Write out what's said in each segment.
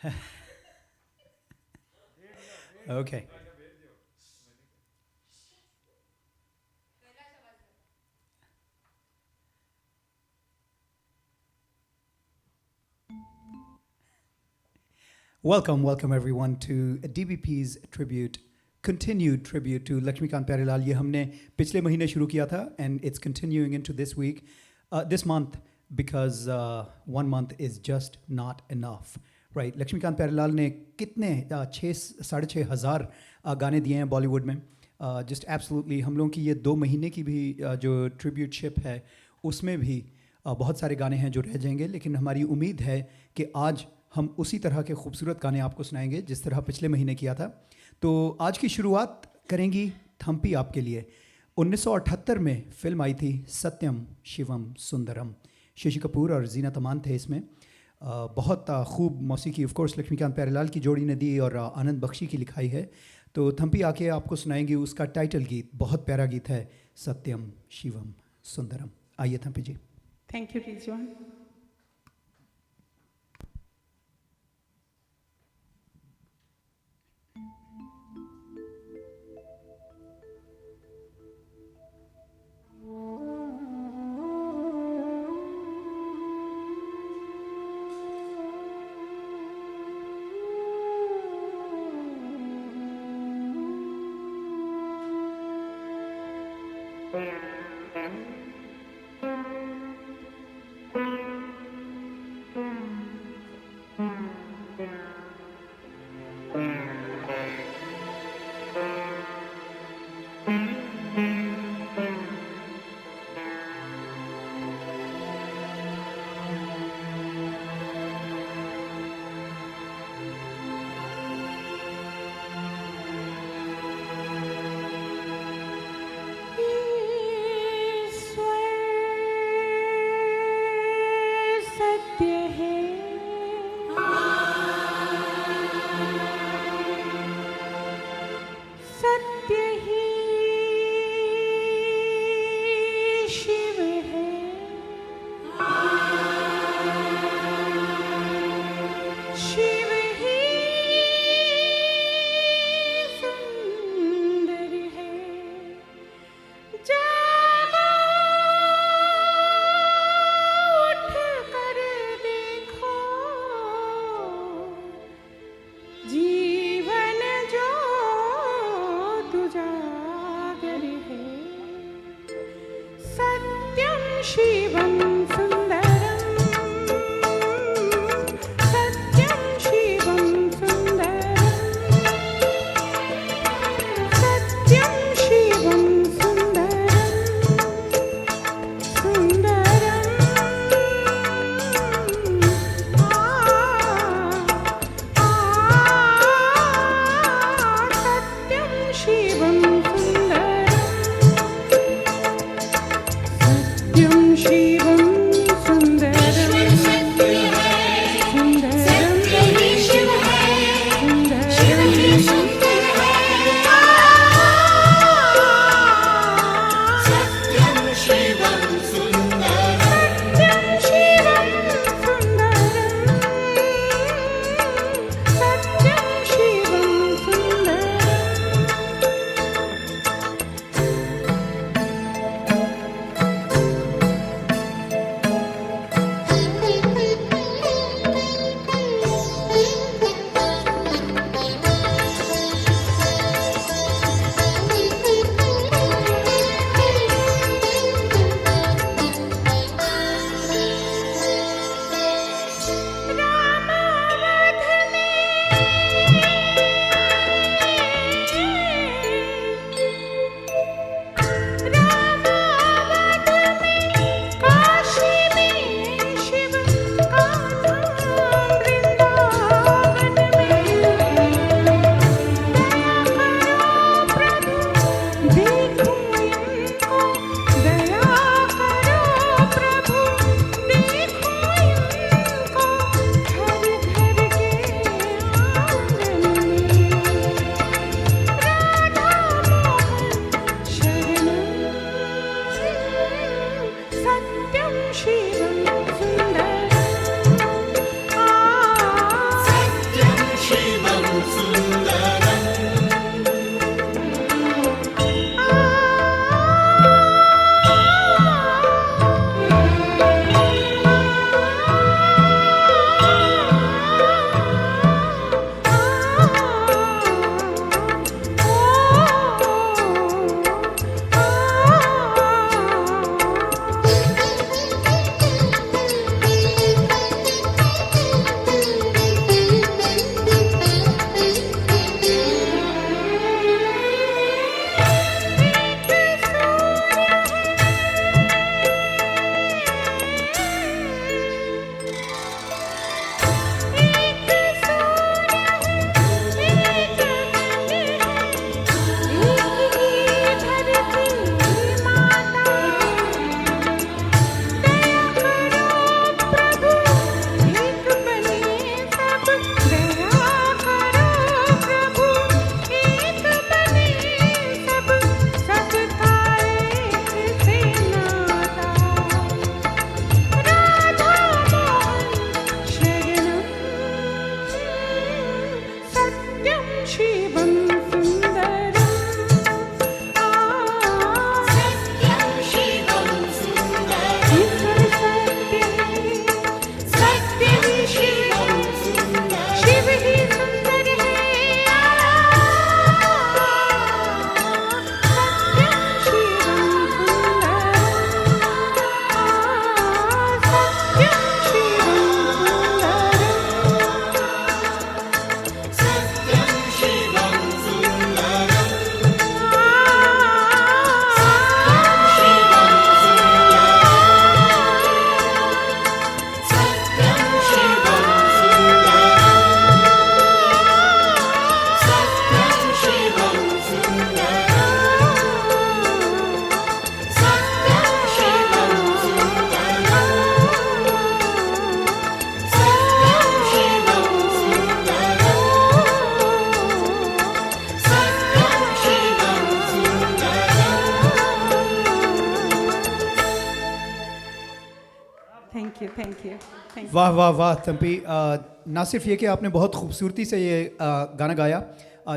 Okay. Welcome everyone to DBP's continued tribute to Lakshmikant Pyarelal. ये हमने पिछले महीने शुरू किया था and it's continuing into this month because 1 month is just not enough. Right, Laxmikant Pyarelal ने कितने 6,500 गाने दिए हैं बॉलीवुड में. जस्ट एब्सोल्युटली हम लोगों की ये 2 महीने की भी जो ट्रिब्यूटशिप है उसमें भी बहुत सारे गाने हैं जो रह जाएंगे, लेकिन हमारी उम्मीद है कि आज हम उसी तरह के खूबसूरत गाने आपको सुनाएंगे जिस तरह पिछले महीने किया था. तो आज की शुरुआत करेंगी थम्पी आपके लिए. 1978 में फिल्म आई थी सत्यम शिवम सुंदरम. शशि कपूर और जीनत अमान थे इसमें. बहुत खूब मौसीकी ऑफ कोर्स लक्ष्मीकांत प्यारेलाल की जोड़ी ने दी और आनंद बख्शी की लिखाई है. तो थम्पी आके आपको सुनाएंगी उसका टाइटल गीत. बहुत प्यारा गीत है, सत्यम शिवम सुंदरम. आइए Thampi ji. Thank you Rizwan. Shiva वाह वाह वाह तंपी, ना सिर्फ ये कि आपने बहुत खूबसूरती से ये गाना गाया,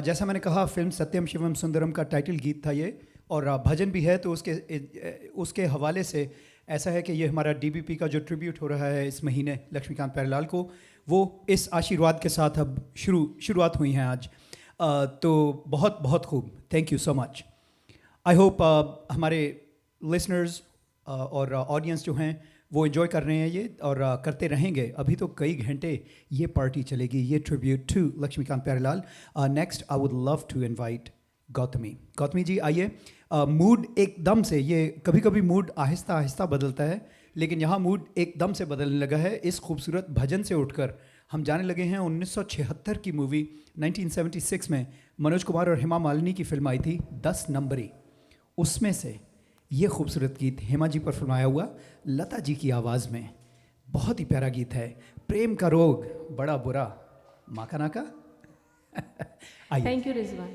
जैसा मैंने कहा फिल्म सत्यम शिवम सुंदरम का टाइटल गीत था ये, और भजन भी है, तो उसके हवाले से ऐसा है कि ये हमारा डीबीपी का जो ट्रिब्यूट हो रहा है इस महीने लक्ष्मीकांत प्यारेलाल को, वो इस आशीर्वाद के साथ अब शुरुआत हुई हैं आज। तो बहुत बहुत खूब, thank you so much. I hope हमारे लिसनर्स और ऑडियंस जो हैं वो एंजॉय कर रहे हैं ये, और करते रहेंगे। अभी तो कई घंटे ये पार्टी चलेगी, ये tribute to Laxmikant Pyarelal. Next I would love to invite Gautami ji, आइए। मूड एकदम से, ये कभी कभी मूड आहिस्ता आहिस्ता बदलता है, लेकिन यहाँ मूड एकदम से बदलने लगा है। इस खूबसूरत भजन से उठकर हम जाने लगे हैं 1976 की मूवी, 1976 में मनोज कुमार और हेमा मालिनी की फिल्म आई थी 10 नंबरी। उसमें से ये खूबसूरत गीत हेमा जी पर फिल्माया हुआ, लता जी की आवाज़ में, बहुत ही प्यारा गीत है। प्रेम का रोग बड़ा बुरा, माका नाका। आइए। Thank you Rizwan.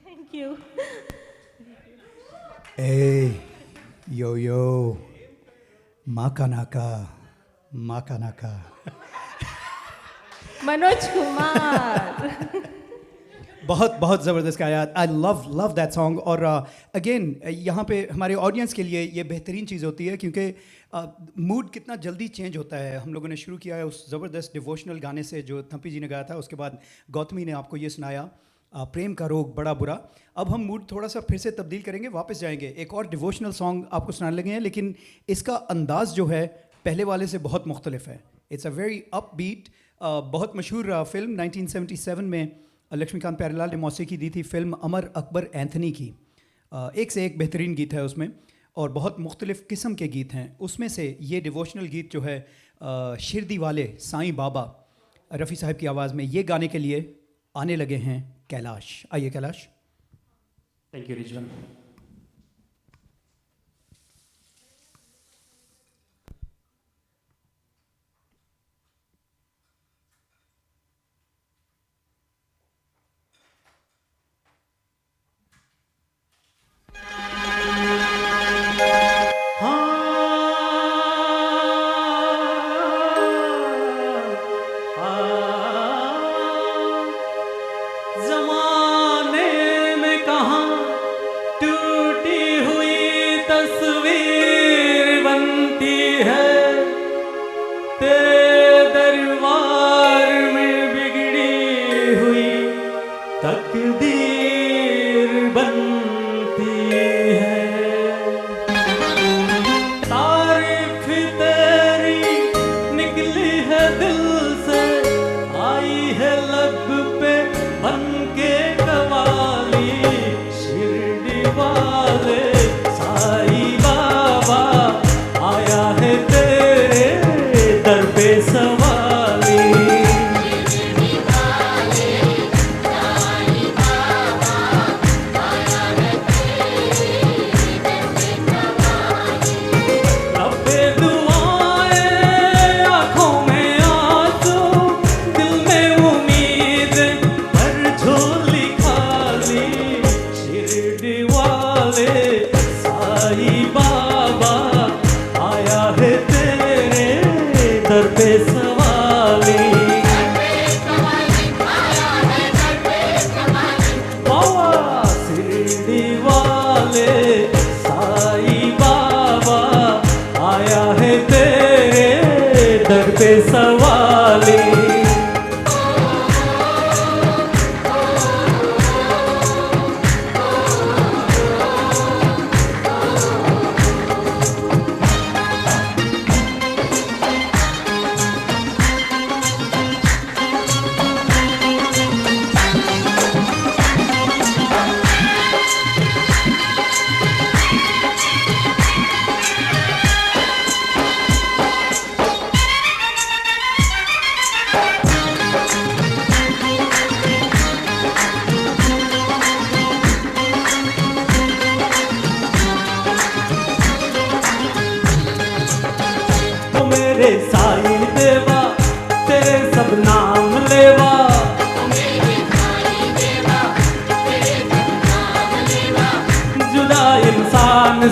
Thank you. Hey, yo yo, Makanaka, Makanaka. Manoj Kumar. बहुत बहुत ज़बरदस्त गाया. I love that song. और अगेन यहाँ पे हमारे ऑडियंस के लिए ये बेहतरीन चीज़ होती है क्योंकि मूड कितना जल्दी चेंज होता है. हम लोगों ने शुरू किया है उस ज़बरदस्त डिवोशनल गाने से जो थम्पी जी ने गाया था. उसके बाद गौतमी ने आपको ये सुनाया प्रेम का रोग बड़ा बुरा. अब हम मूड थोड़ा सा फिर से तब्दील करेंगे, वापस जाएंगे. एक और डिवोशनल सॉन्ग आपको सुनाने लगे हैं, लेकिन इसका अंदाज़ जो है पहले वाले से बहुत मुख्तलिफ है. It's a very upbeat. बहुत मशहूर फिल्म 1977 में लक्ष्मीकांत प्यारेलाल ने मौसीकी दी थी फिल्म अमर अकबर एंथनी की. एक से एक बेहतरीन गीत है उसमें और बहुत मुख्तलिफ़ किस्म के गीत हैं. उसमें से ये डिवोशनल गीत जो है शिरडी वाले साईं बाबा रफ़ी साहब की आवाज़ में ये गाने के लिए आने लगे हैं कैलाश. आइए कैलाश. Thank you Rizwan.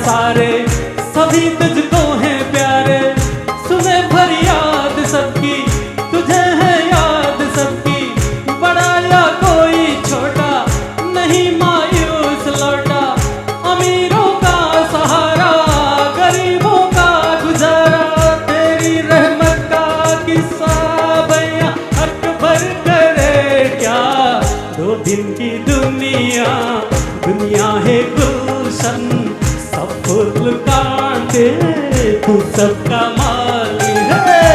सारे सभी तुझको हैं प्यारे. सुने फरियाद सबकी तुझे है याद सबकी. बड़ा या कोई छोटा नहीं मायूस लौटा. अमीरों का सहारा गरीबों का गुजारा. तेरी रहमत का किस्सा बयां अकबर करे क्या. 2 दिन की दुनिया दुनिया है गुलशन. सब फूल काटे तू सबका मालिक है.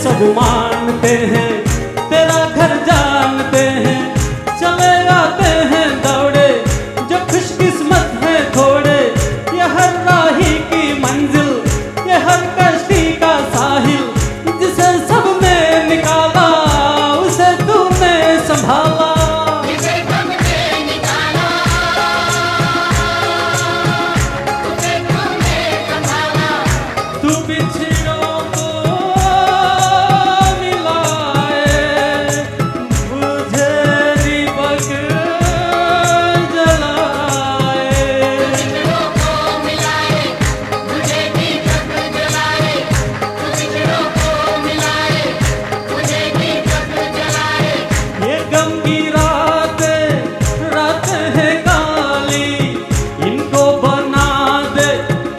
सब मानते हैं, तेरा घर जानते हैं, चले आते हैं दौड़े जो खुशकिस्मत है थोड़े। ये हर राही की मंजिल, ये हर कश्ती का साहिल, जिसे सब ने निकाला उसे तूने संभाला। तू बिछड़ों को मिलाए, बुझे दीपक जलाए। ये गम की रातें हैं काली, इनको बना दे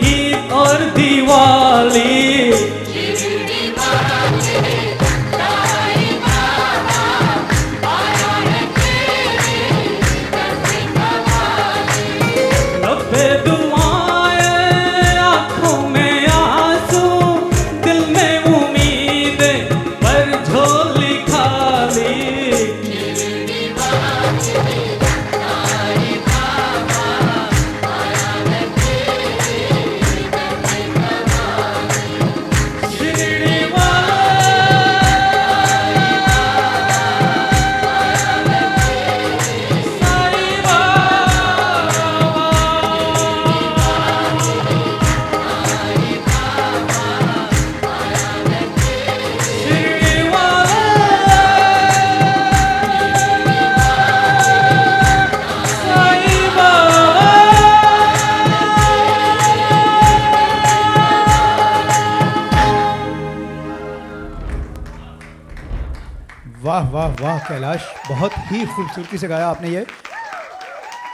ईद और दिवाली। लबे दुआएं, आँखों में आंसू, दिल में उम्मीदें, पर झोली खाली। शिरडी साईं शिरडी साईं बाबा। वाह वाह वाह कैलाश, बहुत ही खूबसूरती से गाया आपने ये,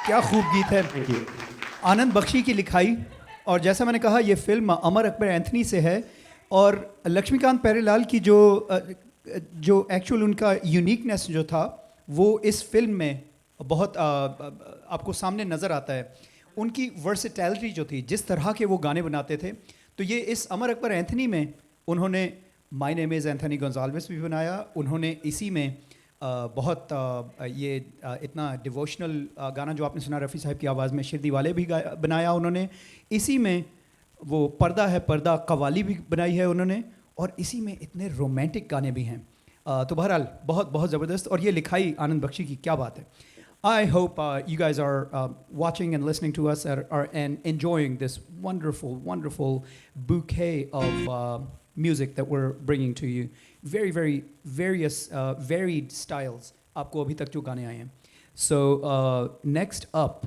क्या खूब गीत है। Thank you. आनंद बख्शी की लिखाई, और जैसा मैंने कहा ये फिल्म अमर अकबर एंथनी से है, और लक्ष्मीकांत प्यारेलाल की जो एक्चुअल उनका यूनिकनेस जो था वो इस फिल्म में बहुत आपको सामने नज़र आता है। उनकी वर्सेटैलिटी जो थी, जिस तरह के वो गाने बनाते थे, तो ये इस अमर अकबर एंथनी में उन्होंने my name is Anthony Gonsalves भी बनाया। उन्होंने इसी में इतना डिवोशनल गाना जो आपने सुना रफ़ी साहब की आवाज़ में, शिरडी वाले भी बनाया उन्होंने। इसी में वो पर्दा है पर्दा कवाली भी बनाई है उन्होंने, और इसी में इतने रोमांटिक गाने भी हैं। तो बहरहाल बहुत बहुत ज़बरदस्त, और ये लिखाई आनंद बख्शी की, क्या बात है। I hope you guys are watching and listening to us and enjoying this wonderful, wonderful bouquet of music that we're bringing to you. Very, very various, varied styles. आपको अभी तक जो गाने आए हैं. So next up,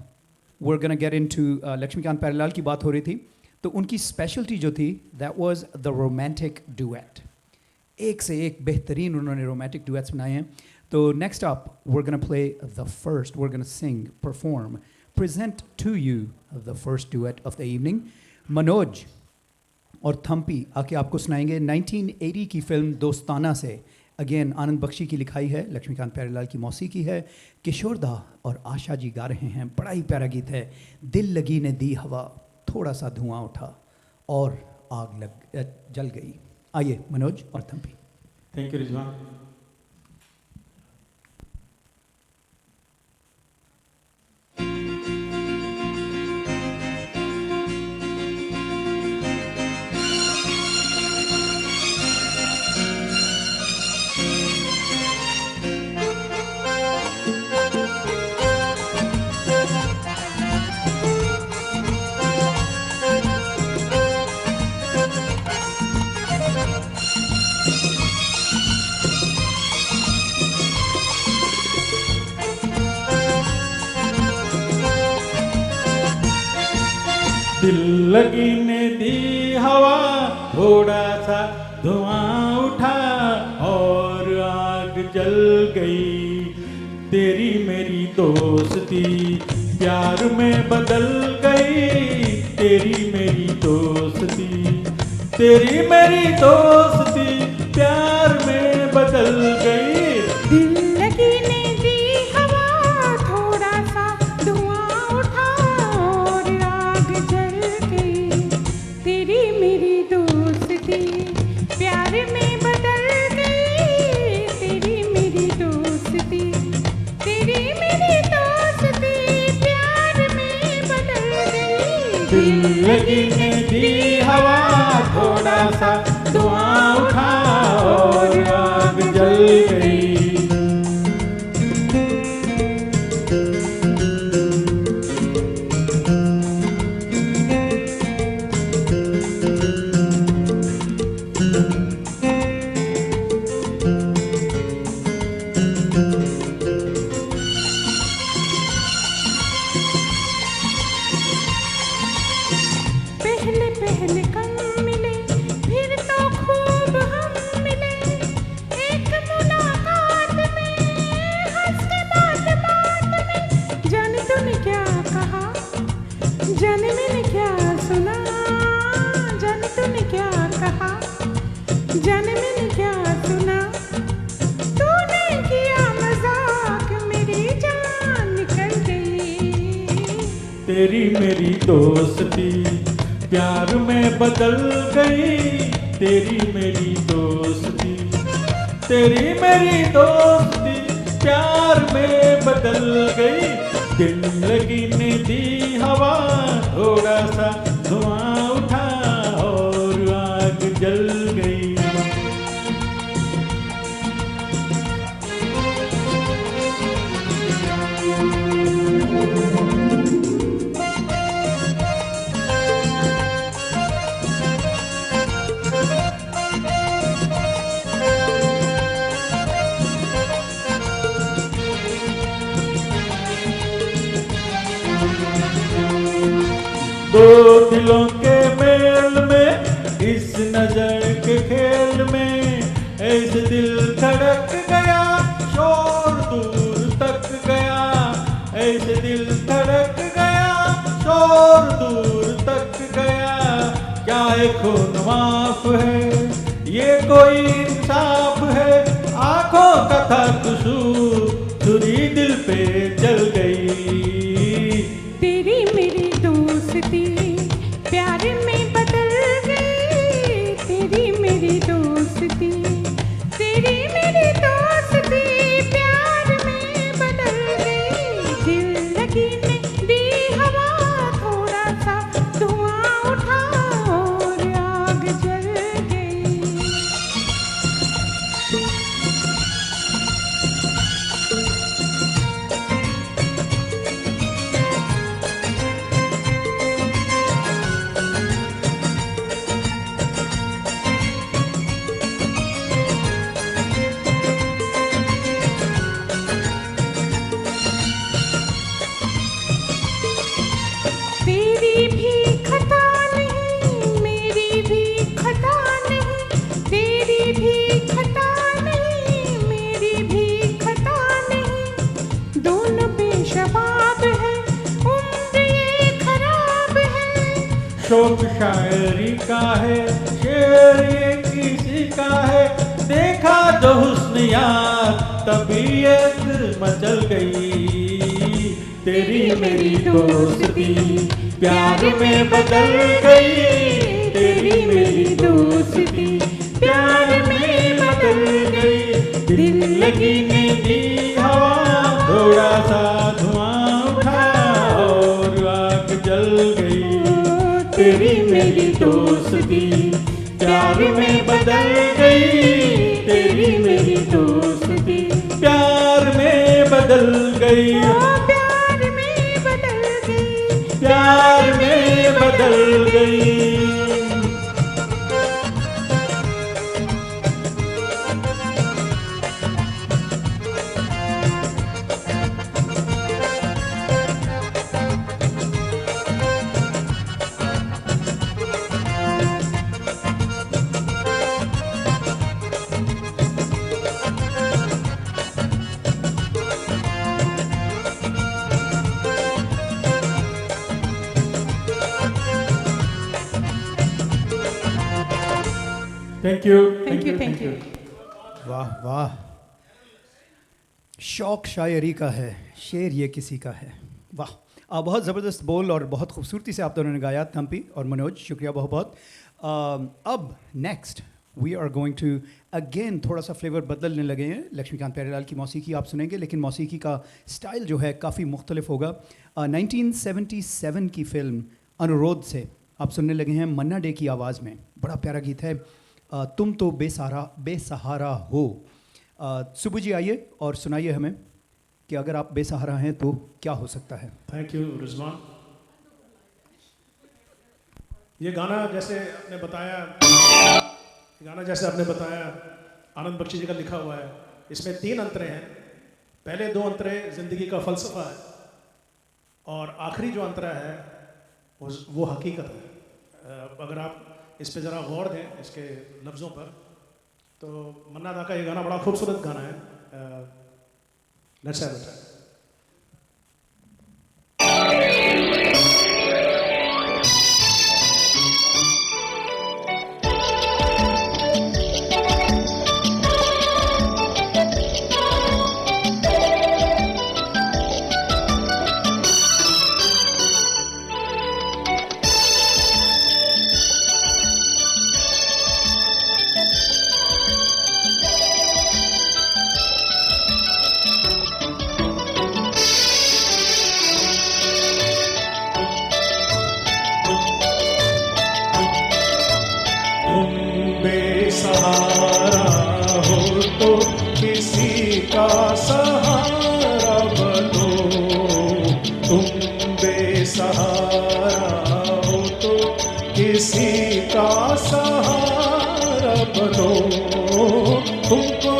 we're gonna get into Laxmikant Pyarelal की बात हो रही थी, तो उनकी specialty जो थी, that was the romantic duet. एक से एक बेहतरीन उन्होंने romantic duets बनाए हैं. So next up, we're going to play the first, we're going to sing, perform, present to you the first duet of the evening. Manoj और थम्पी आके आपको सुनाएंगे 1980 की फिल्म दोस्ताना से. अगेन आनंद बख्शी की लिखाई है, लक्ष्मीकांत प्यारेलाल की मौसीकी है, किशोर दा और आशा जी गा रहे हैं. बड़ा ही प्यारा गीत है. दिल लगी ने दी हवा, थोड़ा सा धुआं उठा और आग जल गई. आइए मनोज और थम्पी. Thank you Rizwan. दिल लगी ने दी हवा, थोड़ा सा धुआं उठा और आग जल गई. तेरी मेरी दोस्ती प्यार में बदल गई. तेरी मेरी दोस्ती, तेरी मेरी दोस्ती प्यार में बदल गई. दिल लगी ने दी हवा, थोड़ा सा धुआं उठा और आग जल गई. तेरी मेरी दोस्ती प्यार में बदल जन्म ने क्या सुना, तूने किया मजाक, मेरी जान निकल गई। तेरी मेरी दोस्ती प्यार में बदल गई, तेरी मेरी दोस्ती, तेरी मेरी दोस्ती प्यार में बदल गई। दिल लगी ने दी हवा, थोड़ा सा धुआं उठा और आग जल गई। दो दिलों के मेल में, इस नजर के खेल में, ऐसे दिल धड़क गया, शोर दूर तक गया। ऐसे दिल धड़क गया, शोर दूर तक गया। क्या एक खून माफ है, ये कोई इंसाफ है। आंखों का था कसूर, छुरी दिल पे जल गई। तेरी मेरी दोस्ती प्यार में बदल गई, तेरी मेरी दोस्ती, तेरी मेरी दोस्ती प्यार में बदल गई। दिल लगी ने दी हवा, थोड़ा सा धुआं उठा और आग जल गई। तेरी भी खता नहीं, मेरी भी खता नहीं, तेरी भी खता नहीं, मेरी भी खता नहीं। दोनों बेशबाब हैं, उम्र ये खराब है। शोक शायरी का है, शेर ये किसी का है। देखा जो हुस्न यार, तबीयत मचल गई। तेरी मेरी दोस्ती प्यार में बदल गई, तेरी मेरी दोस्ती प्यार में बदल गई। दिल लगी ने दी हवा, थोड़ा सा धुआं उठा और आग जल गई। तेरी मेरी दोस्ती प्यार में बदल गई, तेरी मेरी दोस्ती प्यार में बदल गई। प्यार में बदल गई, प्यार में बदल गई। Thank you, thank you, thank you. वाह वाह, शौक शायरी का है, शेर ये किसी का है। वाह, बहुत ज़बरदस्त बोल और बहुत खूबसूरती से आप दोनों ने गाया, थम्पी और मनोज, शुक्रिया बहुत बहुत। अब next we are going to again थोड़ा सा फ्लेवर बदलने लगे हैं। लक्ष्मीकांत प्यारेलाल की मौसीकी आप सुनेंगे, लेकिन मौसीकी का स्टाइल जो है काफ़ी मुख्तलिफ होगा। 1977 की फिल्म अनुरोध से आप सुनने लगे हैं मन्ना डे की आवाज़ में। बड़ा प्यारा गीत है, तुम तो बेसहारा हो। सुबु जी आइए और सुनाइए हमें कि अगर आप बेसहारा हैं तो क्या हो सकता है। Thank you Rizwan. ये गाना जैसे आपने बताया, आनंद बख्शी जी का लिखा हुआ है। इसमें 3 अंतरे हैं। पहले 2 अंतरे ज़िंदगी का फ़लसफ़ा है और आखिरी जो अंतरा है वो हकीकत है। अगर आप इस पे ज़रा गौर दें, इसके लफ्ज़ों पर, तो मन्ना दा का ये गाना बड़ा खूबसूरत गाना है। Let's have it. बेसहारा हो तो किसी का सहारा बनो, तुम बेसहारा हो तो किसी का सहारा बनो, तुमको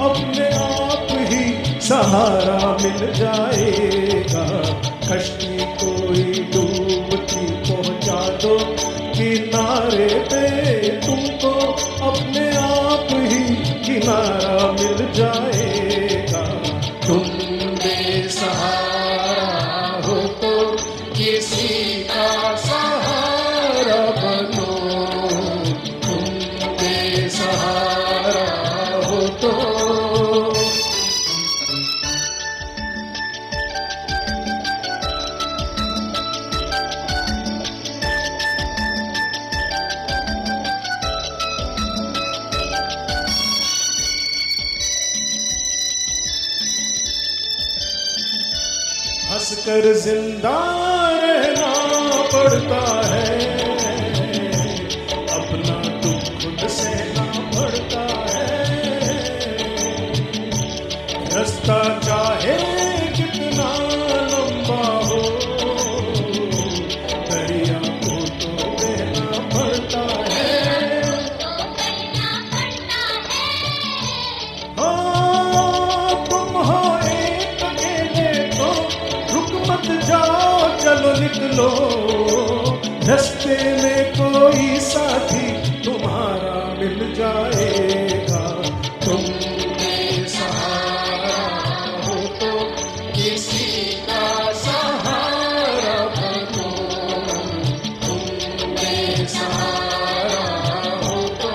अपने आप ही सहारा मिल जाएगा। कश्ती कोई डूबती पहुंचा दो किनारे पे, तुमको अपने आप ही किनारा मिल जाएगा। तुम बेसहारा हो तो किसी का सहारा बनो, तुम बेसहारा हो तो। हंसकर जिंदा रहना पड़ता है, अपना दुख खुद सहना पड़ता है। रास्ता चाहे कितना लंबा हो, दरिया को तो बहना पड़ता है। हाँ, तुम हो एक अकेले तो रुक मत जाओ, चलो निकलो, रास्ते में कोई साथी तुम्हारा मिल जाएगा। तुम बेसहारा हो तो किसी का सहारा बनो, तुम बेसहारा हो तो।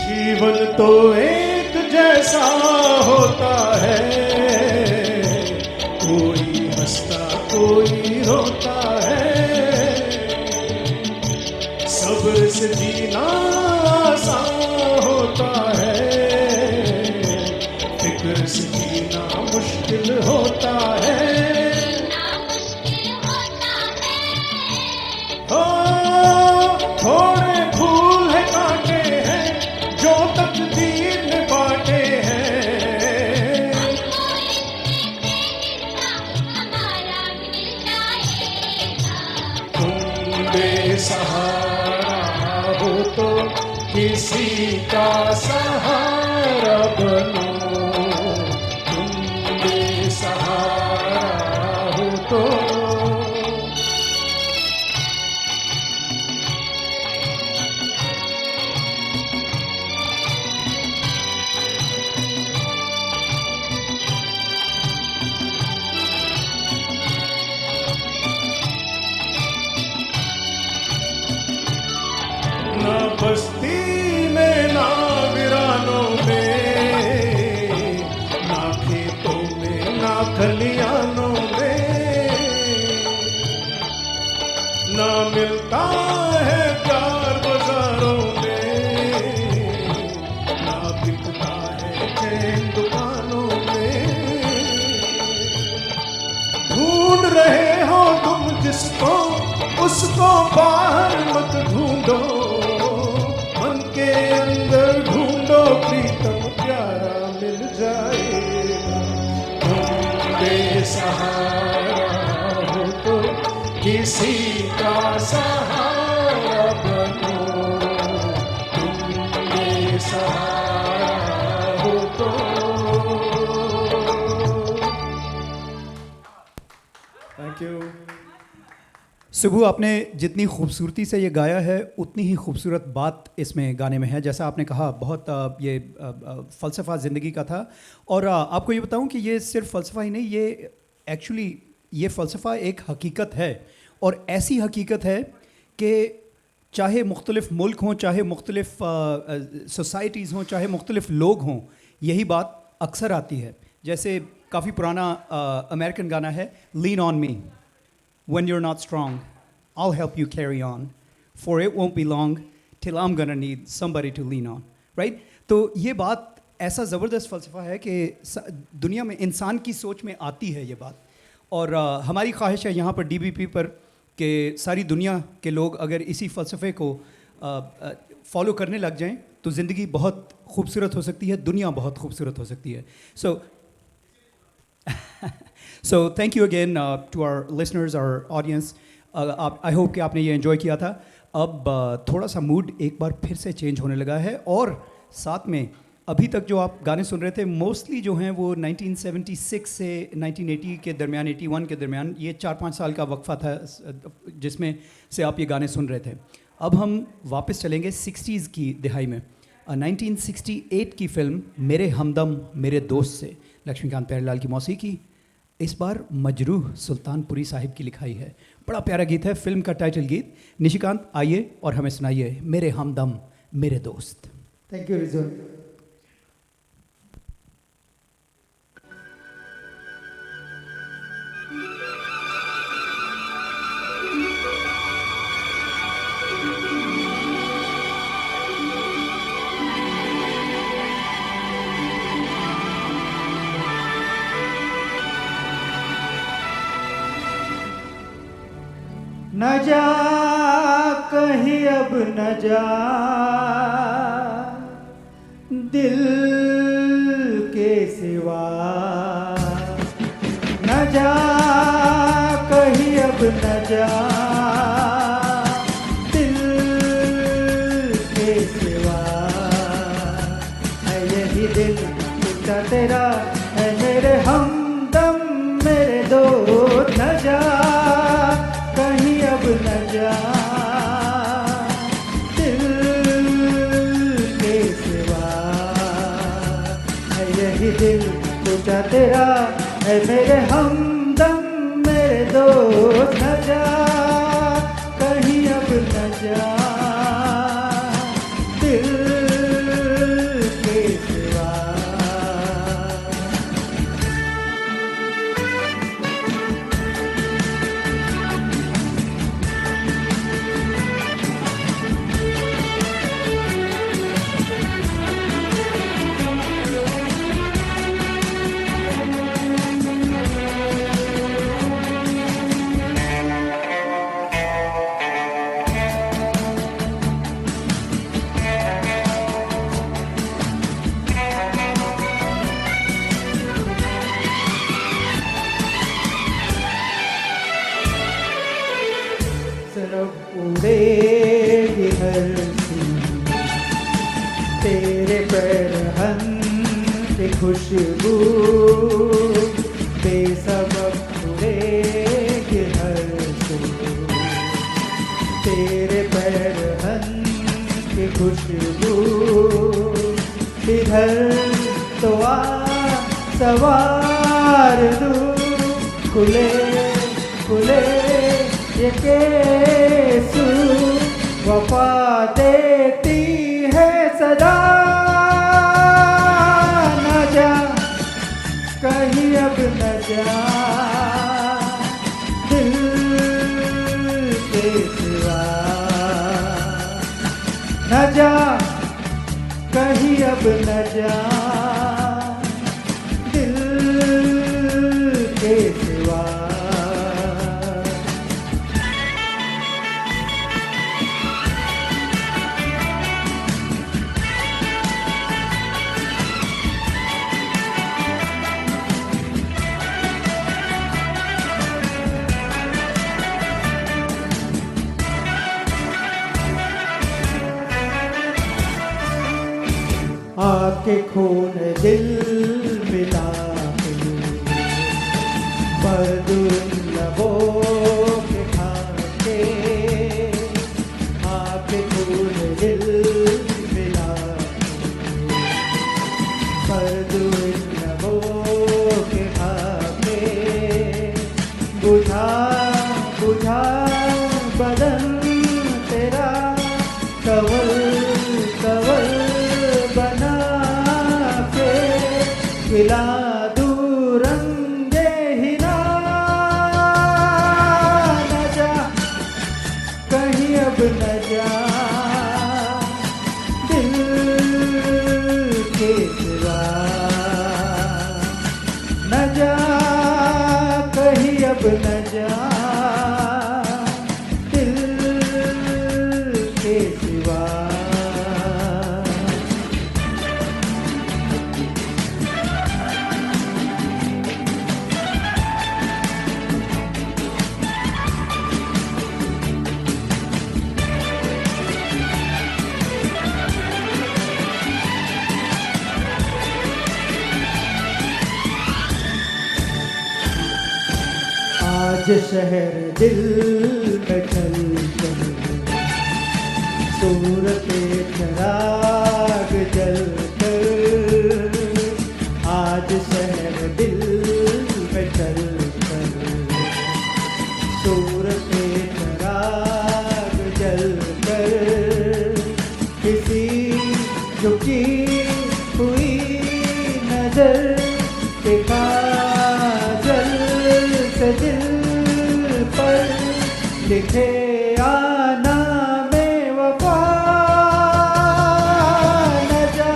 जीवन तो एक जैसा होता है, कोई हंसता कोई रोता है। सब्र से जीना आसान होता है, फिक्र से जीना मुश्किल होता है। थोड़े फूल है कांटे हैं जो तकदीर ने बांटे हैं। तुम बेसहारा हो तो किसी का सहारा बनो, तुम बेसहारा हो तो। ना बस्ती में ना वीरानों में, ना खेतों में ना खलियानों में, ना मिलता है प्यार बाजारों में, ना बिकता है चैन दुकानों में। ढूंढ रहे हो तुम जिसको, उसको बाहर मत ढूंढो, मन के अंदर ढूंढो, प्रीतम प्यारा मिल जाएगा। तुम बेसहारा हो तो किसी का सहारा बनो, तुम बेसहारा हो तो। Thank you. सुबह आपने जितनी खूबसूरती से ये गाया है उतनी ही खूबसूरत बात इसमें गाने में है। जैसा आपने कहा बहुत ये फ़लसफ़ा ज़िंदगी का था। और आपको ये बताऊं कि ये सिर्फ फ़लसफ़ा ही नहीं, ये एक्चुअली ये फ़लसफ़ा एक हकीकत है। और ऐसी हकीकत है कि चाहे मुख्तलिफ़ मुल्क हों, चाहे मुख्तलिफ़ सोसाइटीज़ हों, चाहे मुख्तलिफ़ लोग हों, यही बात अक्सर आती है। जैसे काफ़ी पुराना अमेरिकन गाना है, lean on me when you're not strong, I'll help you carry on, for it won't be long till I'm gonna need somebody to lean on, right? तो ये बात ऐसा ज़बरदस्त फ़लसफ़ा है कि दुनिया में इंसान की सोच में आती है ये बात, और हमारी ख्वाहिश है यहाँ पर DBP पर कि सारी दुनिया के लोग अगर इसी फ़लसफ़े को फॉलो करने लग जाएं तो ज़िंदगी बहुत खूबसूरत हो सकती है, दुनिया बहुत खूबसूरत हो सकती है. So thank you again to our listeners, our audience. I hope कि आपने ये एंजॉय किया था. अब थोड़ा सा मूड एक बार फिर से चेंज होने लगा है, और साथ में अभी तक जो आप गाने सुन रहे थे मोस्टली जो हैं वो 1976 से 1980 के दरमियान, 81 के दरमियान, ये 4-5 साल का वक्फा था जिसमें से आप ये गाने सुन रहे थे. अब हम वापस चलेंगे 60s की दिहाई में. 1968 की फिल्म मेरे हमदम मेरे दोस्त से लक्ष्मीकांत प्यारेलाल की मौसीकी, इस बार मजरूह सुल्तानपुरी साहिब की लिखाई है. बड़ा प्यारा गीत है, फिल्म का टाइटल गीत. निशिकांत आइए और हमें सुनाइए मेरे हमदम मेरे दोस्त. Thank you Rizwan. न जा कहीं अब न जा दिल के सिवा, न जा कहीं अब न जा दिल के सिवा. है यही दिल टूटा तेरा, है मेरे हमदम मेरे दोस्त. न जा कहीं अब न जा दिल के सिवा, है यही दिल टूटा तेरा, है मेरे हमदम मेरे दोस्त. न जा कहीं अब न जा दिल के सिवा. सरब उड़ेगी हर्षी तेरे पैरहन की खुशबू, बेसबब उड़ेगी हर्षी तेरे पैरहन की खुशबू. इधर तो आ सवार दूँ खुले खुले ये केसू, वफा देती है सदा. न जा कहीं अब न जा दिल के सिवा. न जा कहीं अब न जा दिल के सिवा. आके खून दिल मिला बरदुल लबों के खाके, आके खून दिल मिला बरदुल लबों के खाके. बुझा बुझा बदन तेरा कवल कवल बना के न जा कहीं अब न जा दिल के सिवा। आज शहर दिल में चल चल सूरत चराग जल कर। आज शहर दिल में चल चल सूरत चराग जल कर। किसी झुकी हुई नजर के काजल से दिल पर लिखे आना में वफा। न जा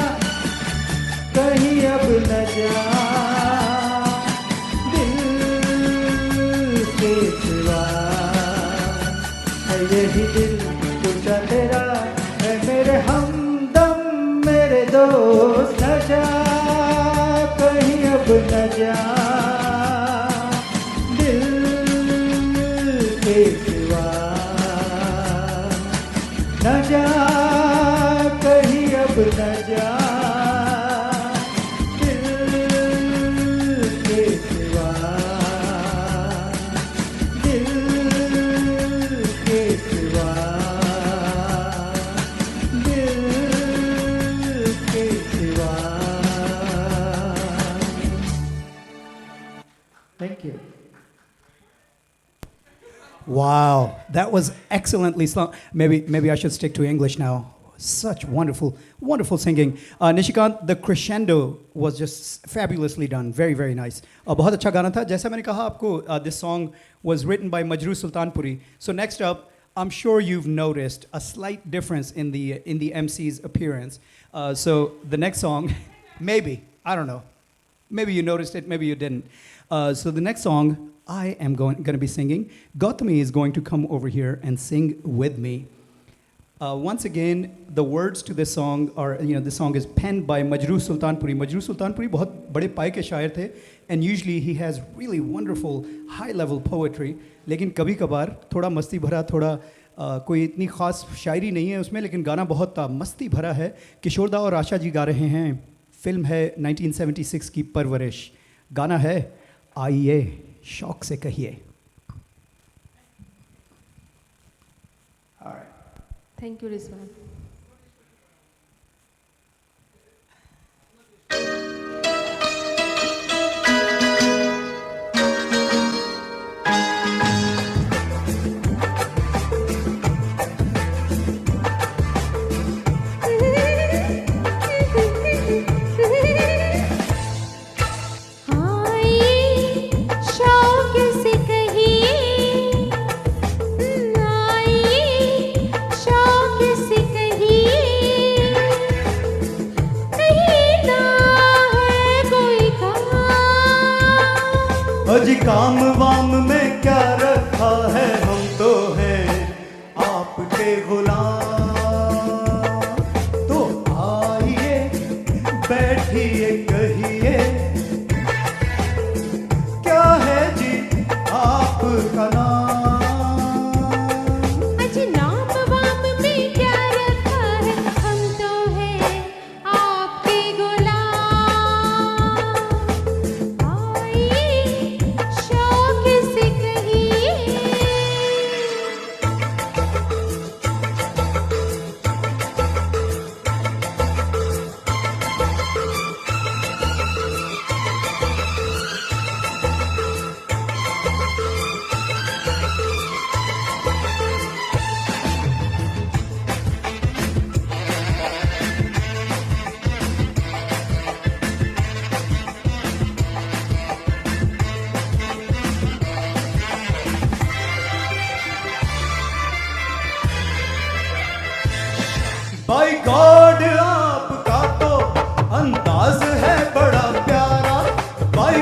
कहीं अब न जा दिल के सिवा। है यही दिल टूटा तेरा है मेरे हमदम मेरे दोस्त। न जा कहीं अब न जा के सिवा। न जा कहीं अब न जा दिल के सिवा। दिल के सिवा। दिल के सिवा। Thank you. Wow, that was excellently sung. Maybe I should stick to English now. Such wonderful, wonderful singing. Nishikant, the crescendo was just fabulously done. Very, very nice. बहुत अच्छा गाना था. जैसा मैंने कहा आपको, this song was written by Majroo Sultanpuri. So next up, I'm sure you've noticed a slight difference in the MC's appearance. So the next song, maybe, I don't know. Maybe you noticed it, maybe you didn't. So the next song, I am going to be singing. Gautami is going to come over here and sing with me. Once again, the words to this song are, the song is penned by Majroo Sultanpuri. Majroo Sultanpuri बहुत बड़े पाए के शायर थे, and usually he has really wonderful high-level poetry. लेकिन कभी कभार थोड़ा मस्ती भरा, थोड़ा कोई इतनी ख़ास शायरी नहीं है उसमें, लेकिन गाना बहुत मस्ती भरा है. किशोरदा और आशा जी गा रहे हैं. फिल्म है 1976 की परवरिश. गाना है आइए शौक से कहिए. Thank you, Rizwan. जी काम वाम में क्या रखा है, हम तो हैं आपके गुलाम. तो आइए बैठिए कहिए क्या है जी आपका नाम. अजी नाम वाम में क्या रखा है, हम तो हैं आपके गुलाम. आइए शौक से कहिए.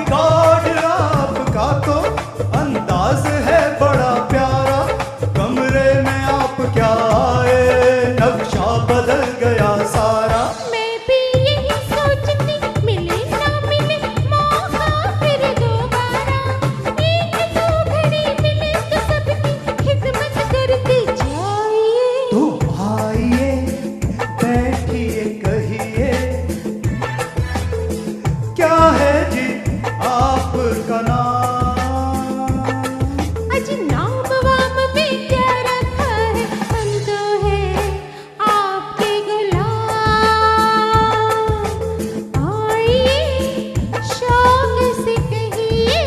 गॉड आपका तो अंदाज है बड़ा प्यारा, कमरे में आप क्या आए, नक्शा बदल गया सारा। मैं भी यही सोचती, मिले ना मिले मौका फिर दोबारा, एक दो घड़ी मिले तो सबकी खिदमत करते जाइए। तो आइए बैठिए कहिए, क्या है जी आपका नाम? अजी नाम वाम में क्या रखा है, हम तो है आपके गुलाम। आइए शौक से कहिए।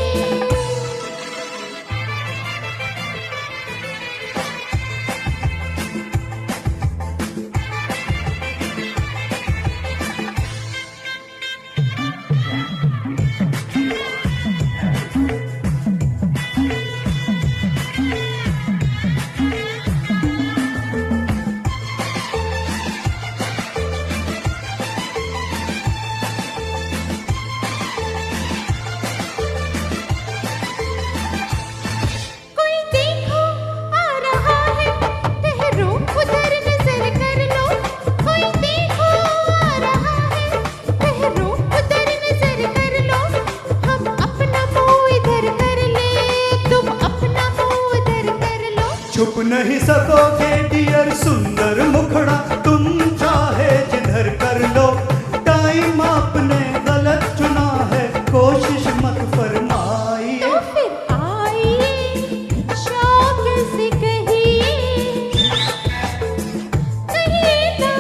कोई देखो आ रहा है, ठहरो उधर नजर कर लो। कोई देखो आ रहा है, ठहरो उधर नजर कर लो। हम अपना मुंह इधर कर ले, तुम अपना मुंह उधर कर लो। छुप नहीं सकोगे डियर सुंदर मुखड़ा, तुम चाहे जिधर कर लो। टाइम आपने गलत चुना है, कोशिश मत फरमाइए। तो फिर आइए शौक से कहिए। कहिए ना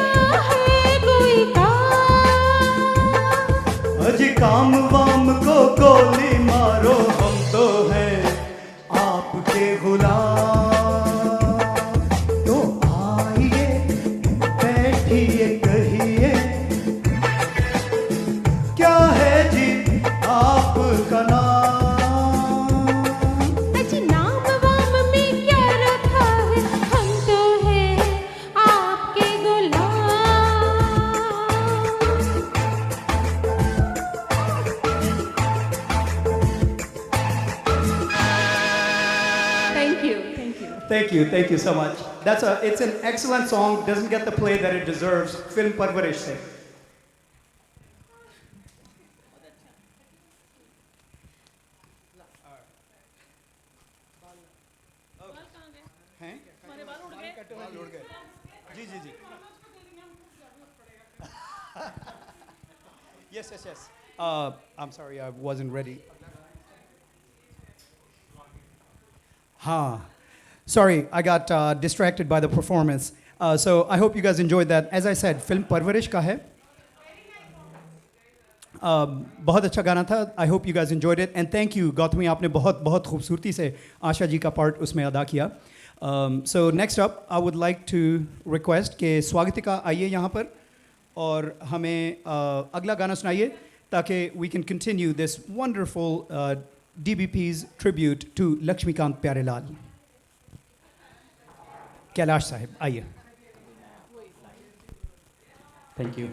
है कोई काम। अजी काम वाम को गोली मारो, हम तो हैं आपके गुलाम। तो आइए बैठिए कहिए, क्या है जी आपका नाम? अजी नाम वाम में क्या रखा है, हम तो है आपके गुलाम। Thank you. Thank you. Thank you so much. It's an excellent song, doesn't get the play that it deserves. Film Parvarish se. Ji ji ji yes. I'm sorry, I wasn't ready. Sorry, I got distracted by the performance. So I hope you guys enjoyed that. As I said, film Parvarish का है. बहुत अच्छा गाना था. I hope you guys enjoyed it. And thank you, Gautami, आपने बहुत खूबसूरती से आशा जी का part उसमें अदा किया. So next up, I would like to request कि स्वागतिका आइए यहाँ पर और हमें अगला गाना सुनाइए ताकि we can continue this wonderful DBP's tribute to Lakshmikant Pyarelal. Kailash Sahib आइए. Thank you.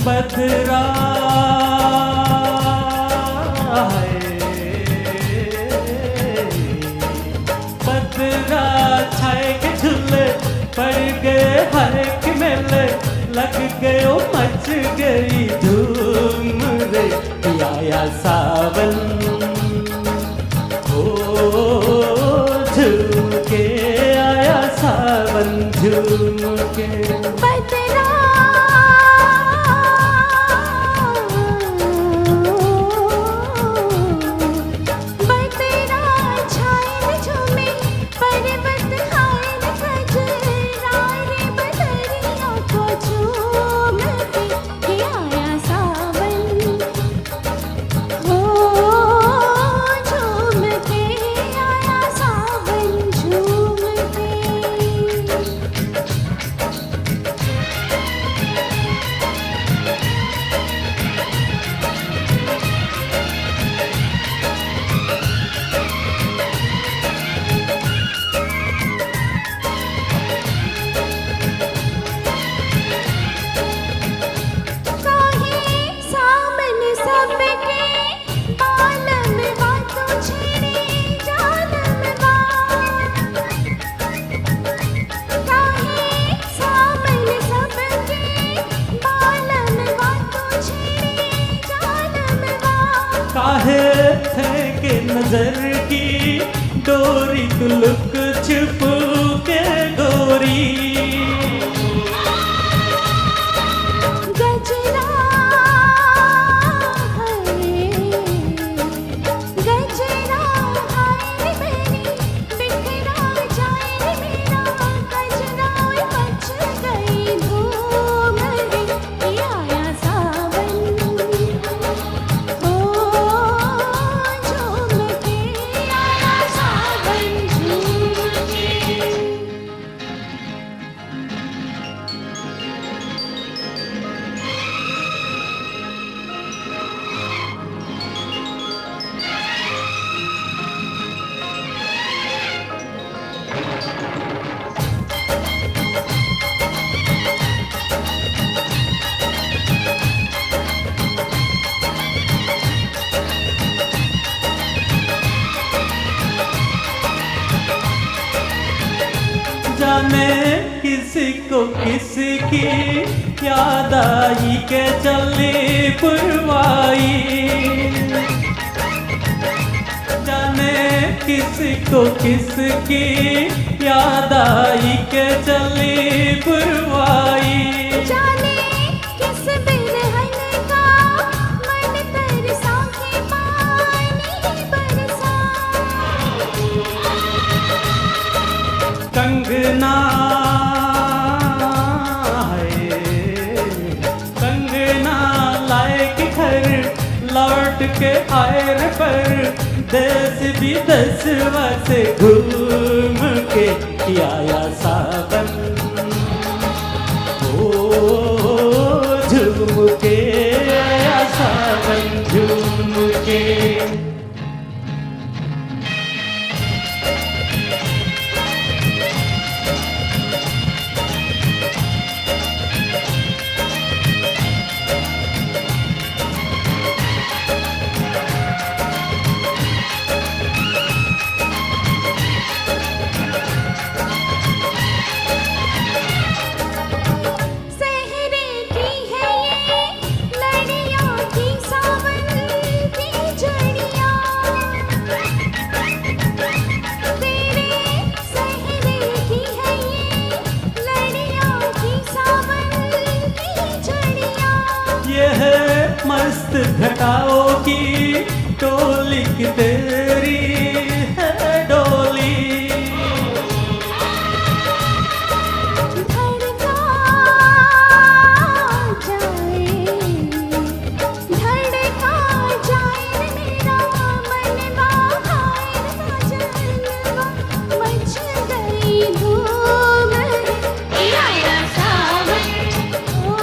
बदरा बदरा छाए के झूले पड़ गए हर एक मेले लग गए ओ मच गई धूम रे आया सावन ओ झूम के आया सावन झूम के बदरा बदरा छाए झूमे पर्वत हाय खजरा रे बदरिया को झूम के आया सावन हो झूम के आया सावन झूम के काहे सामन सबके बालम बातों छेड़े जानम बात काहे सामन सबके बालम बातों छेड़े जानम बात काहे थे के नजर की डोरी तू लुक छुप के गोरी गजरा है गजरा हाय मेरी बिखरा जाए मेरा गजरा मच गई धूम रे आया सावन ओ झूम के आया सावन झूम के जाने किसी को किसकी याद आई के चली पुरवाई जाने किसी को किसकी याद आई के चली पुरवाई जाने किस बिरहन का मन तरसा के पानी बरसा कंगना है कंगना लाए के घर लौट के आए रे पर देश विदेश से घूम के आया सावन ओ झूम के आया सावन झूम के सहरे की है ये लड़ियों की सावन की जड़ियाँ तेरे सहरे की है ये लड़ियों की सावन की जड़ियाँ ये है मस्त घटाओं की टोली की तेरी है डोली धड़का जाए मेरा मनवा हाय जनवा मच गई धूम आया सावन ओ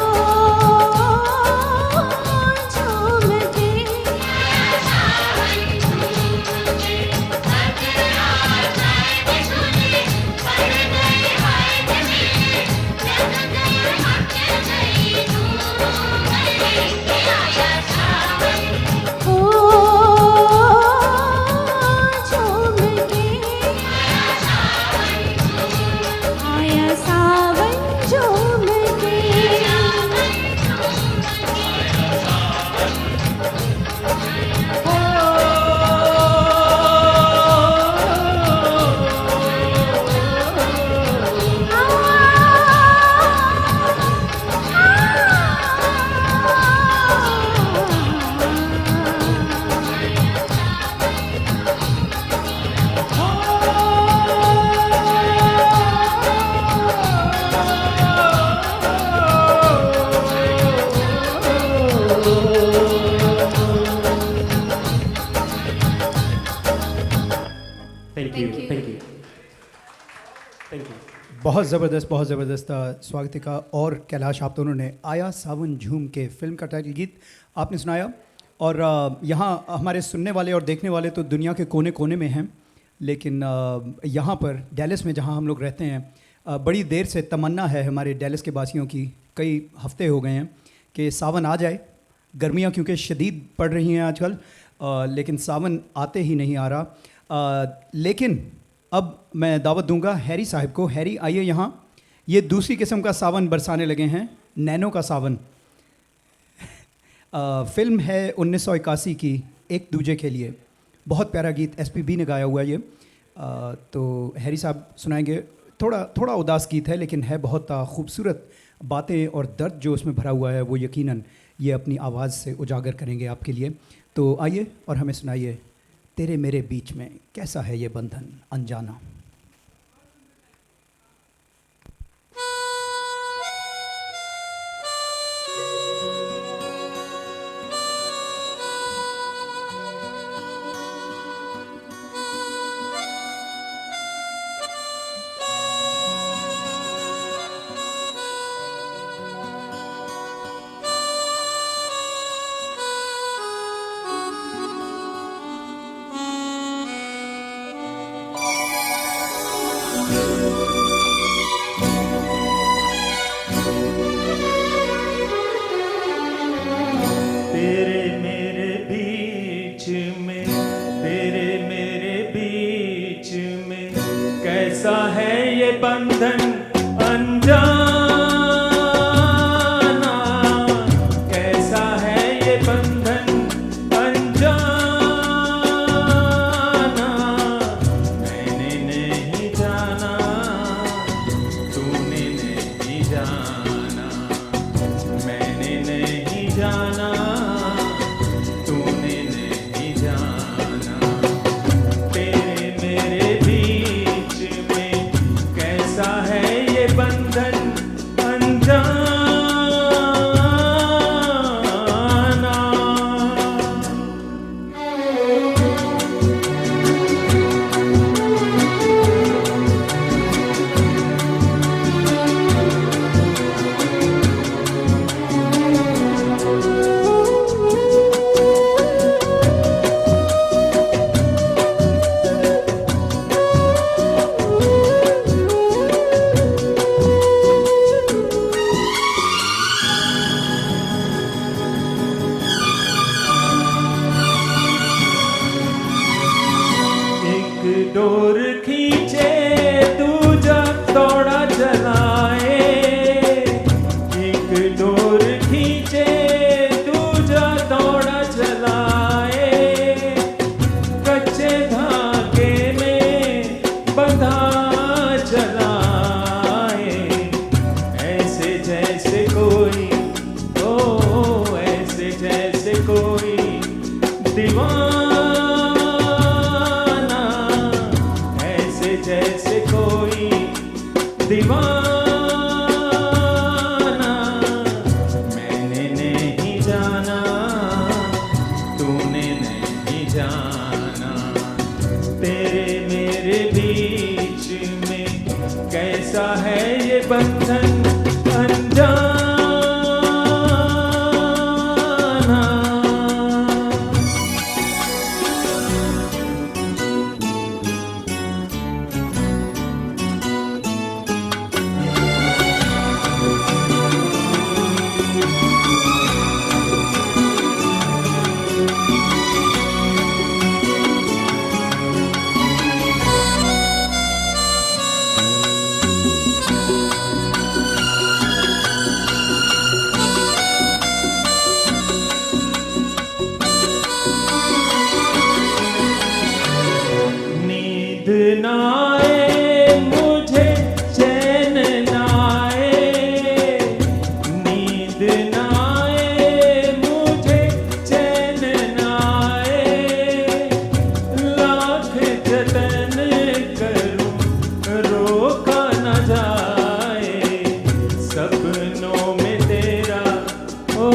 झूम के आया सावन बहुत ज़बरदस्त स्वागतिका और कैलाश, आप दोनों ने आया सावन झूम के फिल्म का टाइटल गीत आपने सुनाया। और यहाँ हमारे सुनने वाले और देखने वाले तो दुनिया के कोने कोने में हैं, लेकिन यहाँ पर डैलस में जहाँ हम लोग रहते हैं, बड़ी देर से तमन्ना है हमारे डैलस के वासियों की, कई हफ्ते हो गए हैं कि सावन आ जाए। गर्मियाँ क्योंकि शदीद पड़ रही हैं आजकल, लेकिन सावन आते ही नहीं आ रहा। लेकिन अब मैं दावत दूंगा हैरी साहब को। हैरी आइए यहाँ। ये दूसरी किस्म का सावन बरसाने लगे हैं, नैनो का सावन। फिल्म है 1981 की, एक दूजे के लिए। बहुत प्यारा गीत SPB ने गाया हुआ है ये। तो हैरी साहब सुनाएंगे। थोड़ा उदास गीत है, लेकिन है बहुत खूबसूरत। बातें और दर्द जो उसमें भरा हुआ है वो यकीनन ये अपनी आवाज़ से उजागर करेंगे आपके लिए। तो आइए और हमें सुनाइए, तेरे मेरे बीच में कैसा है ये बंधन अनजाना। तेरे मेरे बीच में, तेरे मेरे बीच में कैसा है ये बंधन अनजाना, कैसा है ये बंधन अनजाना। मैंने नहीं जाना, तूने नहीं जाना, मैंने नहीं जाना, तूने नहीं जाना। तेरे मेरे बीच में कैसा है ये बंधन अनजाना। एक डोर खींचे दूजा दौड़ा चलाए, एक डोर खींचे दूजा दौड़ा चलाए। कच्चे धागे में बंधा चलाए, ऐसे जैसे कोई, ओ ऐसे जैसे कोई दीवाना, ऐसे जैसे कोई दीवाना। मैंने नहीं जाना, तूने नहीं जाना। तेरे मेरे बीच में कैसा है ये बंधन अनजाना। नींद ना आए मुझे, चैन ना आए, नींद ना आए मुझे, चैन ना आए। लाख जतन करूं रोका न जाए, सपनों में तेरा, ओ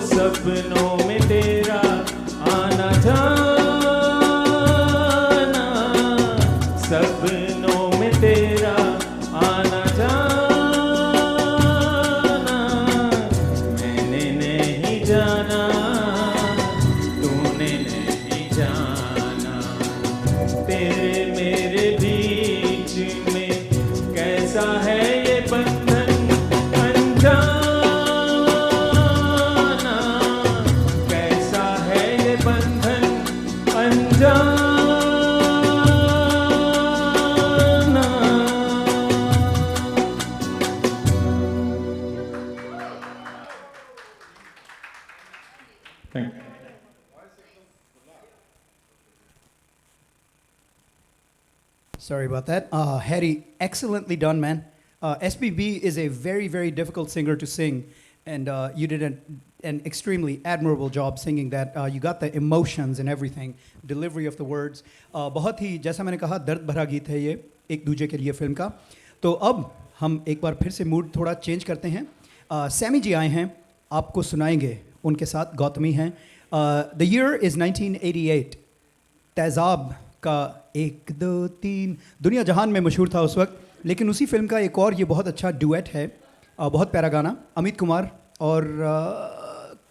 सपनों में तेरा आना जाना, सपनों में तेरा आना जाना, तूने नहीं जाना, तेरे मेरे बीच में कैसा है ये बंधन अनजाना, कैसा है ये बंधन अनजाना। Thank you. Sorry about that. Harry, excellently done, man. SPB is a very, very difficult singer to sing, and you did an extremely admirable job singing that. You got the emotions and everything, delivery of the words. बहुत ही, जैसा मैंने कहा, दर्द भरा गीत है ये एक दूजे के लिए फिल्म का. तो अब हम एक बार फिर से मूड थोड़ा चेंज करते हैं. सैमी जी आए हैं, आपको सुनाएंगे. उनके साथ गौतमी हैं. The year is 1988. तेज़ाब का 1 2 3 दुनिया जहान में मशहूर था उस वक्त, लेकिन उसी फिल्म का एक और ये बहुत अच्छा डुएट है, बहुत प्यारा गाना. अमित कुमार और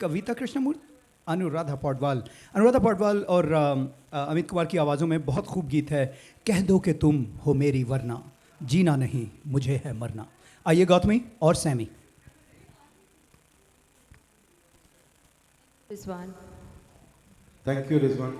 कविता कृष्णमूर्ति, अनुराधा पौडवाल और अमित कुमार की आवाज़ों में बहुत खूब गीत है. कह दो कि तुम हो मेरी वरना, जीना नहीं मुझे है मरना. आइए गौतमी और Sami. Rizwan. Thank you, Rizwan.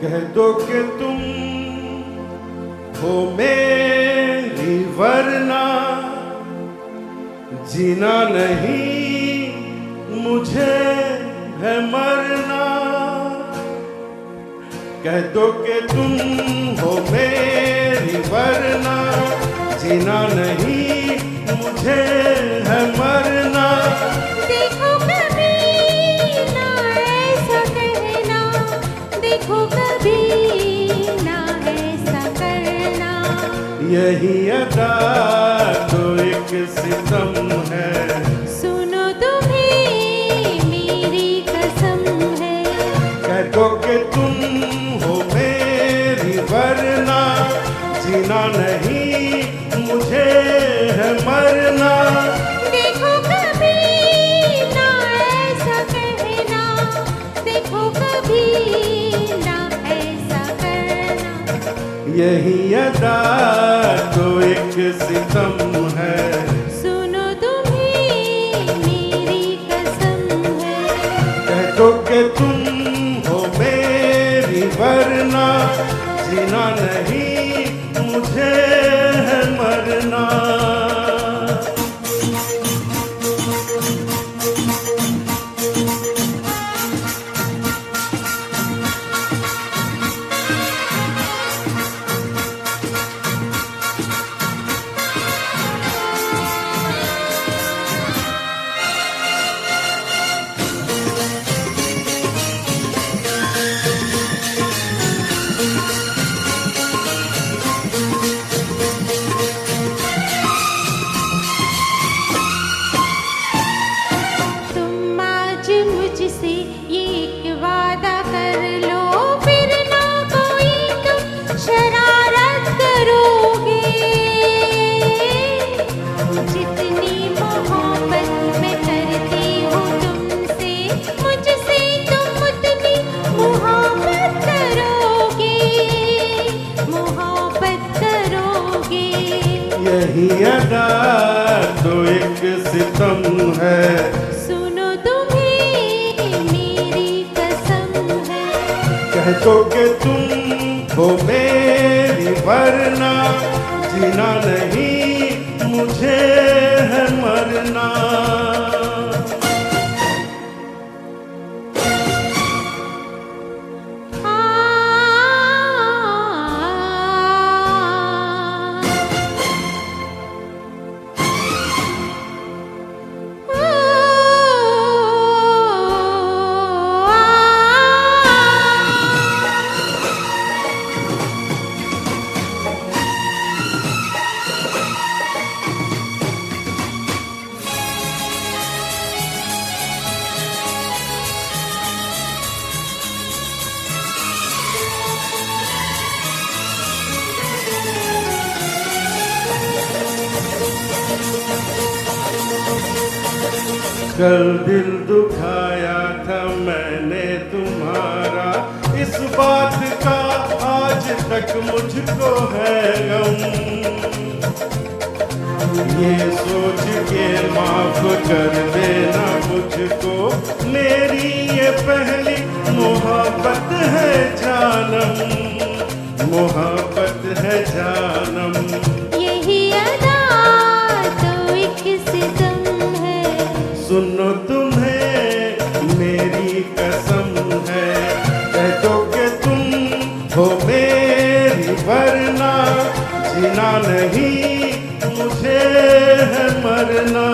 कह दो कि तुम हो मेरी वरना, जीना नहीं मुझे है मरना. कह दो कि तुम हो मेरी वरना, जीना नहीं मुझे है मरना. देखो कभी ना ऐसा कहना, देखो कभी ना ऐसा करना. यही अदा तो एक सितम है, सुनो तुम्हें मेरी कसम है. कह दो कि तुम हो मेरी वरना, जीना नहीं मुझे है मरना. देखो कभी ना ऐसा कहना, देखो कभी ना ऐसा करना. यही अदा तो एक सितम है, सुनो तुम्हें मेरी कसम है. कह दो कि तुम हो मेरी वरना, जीना नहीं मुझे है मरना. कह दो कि तुम हो मेरी वरना जीना नहीं मुझे है मरना। कल दिल दुखाया था मैंने तुम्हारा, इस बात का आज तक मुझको है गम। ये सोच के माफ कर देना मुझको, मेरी ये पहली मोहब्बत है जानम, मोहब्बत है जानम। यही अदा तो एक सितम है, सुनो तुम्हें मेरी कसम है, कह दो कि तुम हो मेरी वरना जीना नहीं मुझे है मरना।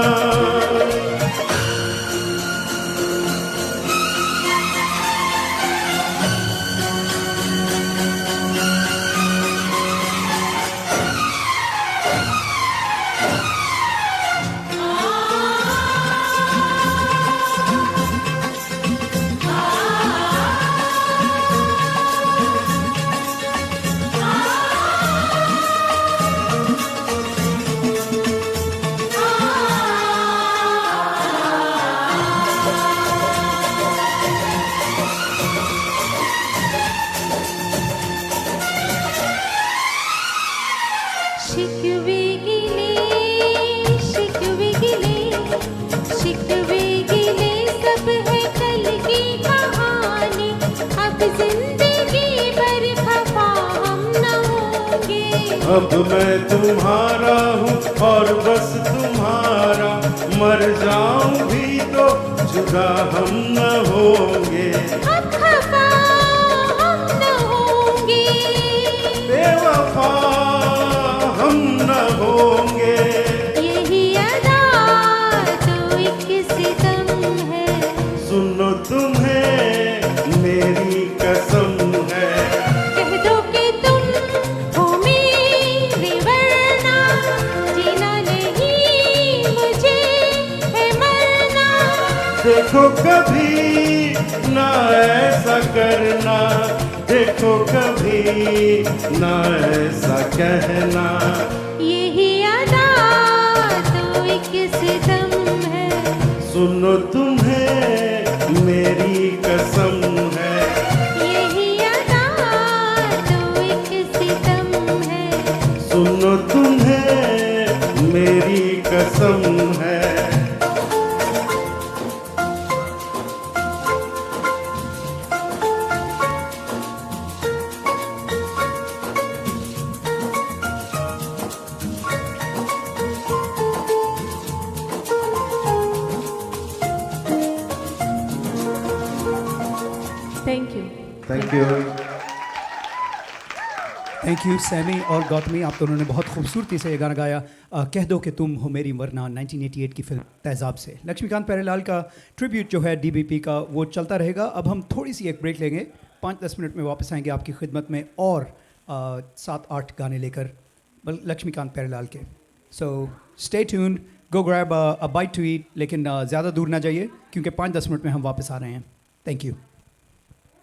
शिकवे गिले शिकवे गिले शिकवे गिले सब है कल की कहानी, अब जिंदगी भर खफा हम न होंगे। अब मैं तुम्हारा हूँ और बस तुम्हारा, मर जाऊं भी तो जुदा हम न होंगे। अब खफा हम न होंगे, बेवफा हम न होंगे। यही अदा तो एक सितम है, सुनो तुम्हें मेरी कसम है, कह दो कि तुम हो मेरी वरना जीना नहीं मुझे है मरना। देखो कभी ना ऐसा करना, देखो कभी ना ऐसा कहना। यही अदा तो एक सितम है, सुनो तुम्हें मेरी कसम है, यही अदा तो एक सितम है। सुनो तुम्हें मेरी कसम है। Thank you. Thank you. Thank you Sammy और गौतमी, आप दोनों ने बहुत खूबसूरती से ये गाना गाया। कह दो कि तुम हो मेरी वरना 1988 की फिल्म तेज़ाब से। लक्ष्मीकांत प्यारेलाल का ट्रिब्यूट जो है डीबीपी का वो चलता रहेगा। अब हम थोड़ी सी एक ब्रेक लेंगे, 5-10 मिनट में वापस आएंगे आपकी खिदमत में और 7-8 गाने लेकर लक्ष्मीकांत प्यारेलाल के। So stay tuned, go grab a bite to eat, लेकिन ज़्यादा दूर ना जाइए क्योंकि 5-10 मिनट में हम वापस आ रहे हैं। Thank you.